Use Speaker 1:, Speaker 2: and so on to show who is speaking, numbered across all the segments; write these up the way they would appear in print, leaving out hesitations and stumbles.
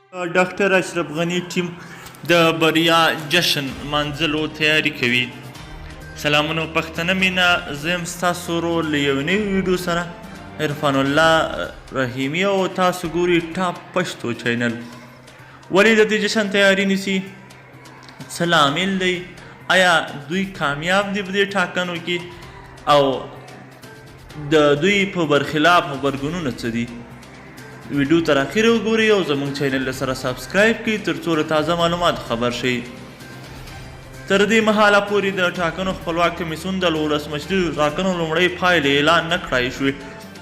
Speaker 1: ډاکټر اشرف غني ټیم د بریا جشن منځلو تیاری کوي. سلامونه پښتنه مینه، زه یم ستاسو ورور له یو نوي ویډیو سره عرفان الله رحیمي او تاسو ګورئ ټاپ پښتو چینل. ولې د دې جشن تیاری نیسي؟ څه لامل دی؟ آیا دوی کامیاب دي په دې ټاکنو کې؟ او د دوی په برخلاف غبرګونونه څه دي؟ ویډیو تر اخره وګورئ او زموږ چینل سره سبسکرایب کړئ ترڅو له تازه معلوماتو خبر شئ. تر دې مهاله پورې د ټاکنو خپلواک کمیسیون د ولسمشري ټاکنو لومړۍ پایلې اعلان نه کړای شوې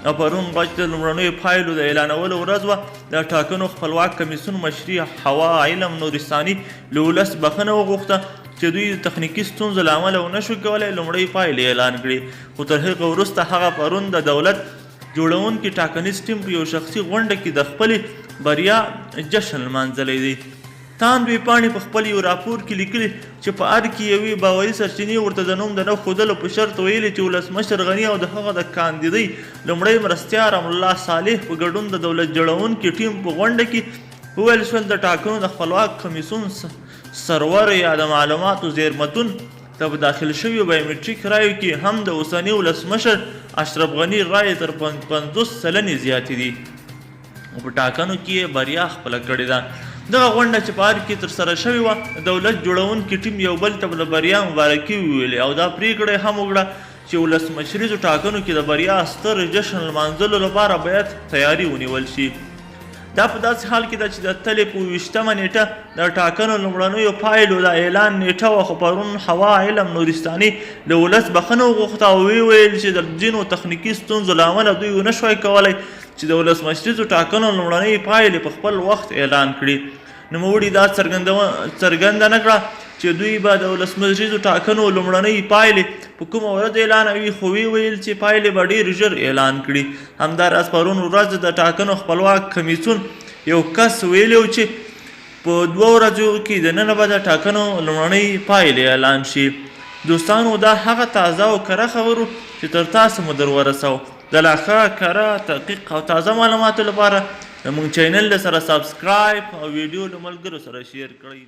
Speaker 1: او پرون غچ د لومړنیو پایلو د اعلانولو ورځ وه. د ټاکنو خپلواک کمیسیون مشري حوا علم نورستاني له ولس بخښنه وغوښته چې دوی د تخنیکي ستونزو له امله ونه شو کولی لومړۍ پایلې اعلان کړي. خو تر هغه وروسته هغه پرون د دولت جوړونکي ټاکنیز ټیم په یو شخصي غونډه کې د خپلې بریا جشن لمانځلی دی. تاند ویبپاڼې په خپل یو راپور کې لیکلي چې په هر کې یوې باوري سرچینې ورته د نوم د نه ښودلو په شرط ویلي چې ولسمشر غني او د هغه د کاندیدۍ لومړی مرستیال الله صالح په ګډون د دولت جوړونکي ټیم په غونډه کې وویل شول د ټاکنو د خپلواک کمیسیون سرور یا د معلوماتو زیرمتون ته په داخل شویو بایومټریک رایو کې هم د اوسني ولسمشر اشرف غني رایې تر 50 سلنې زیاتې دي او په ټاکنو کې یې بریا خپله کړې ده. دغه غونډه چې په هر کې ترسره شوې وه دولت جوړونکي ټیم یو بل ته د بریا مبارکي وویلې او دا پرېکړه هم وکړه چې ولسمشریزو ټاکنو کې د بریا ستر جشن لمانځلو لپاره باید تیاری ونیول شي. دا په داسې حال کې ده چې د اتلې په 20مه نیټه د ټاکنو لومړنیو پایلو د اعلان نیټه وه، خو پرون حوا علم نورستاني له ولس بخښنه وغوښته او ویل چې د ځینو تخنیکي ستونزو له امله دوی ونه شوی کولی چې د ولسمشریزو ټاکنو لومړنۍ پایلې په خپل وخت اعلان کړي. نوموړي دا څرګنده نه کړه چې دوی به د ولسمشریزو ټاکنو لومړنۍ پایلې په کومه ورځ اعلانوي، خو ویل چې پایلې به ډېر ژر اعلان کړي. همداراز پرون ورځ د ټاکنو خپلواک کمیسیون یو کس ویلی چې په 2 ورځو کې دننه به د ټاکنو لومړنۍ پایلې اعلان شي. دوستانو دا هغه تازه او کره خبرو چې تر تاسو مو در ورسو. د لا ښه کره تحقیق او تازه معلوماتو لپاره زموږ چینل سره سبسکرایب او ویډیو له ملګرو سره شیر کړئ.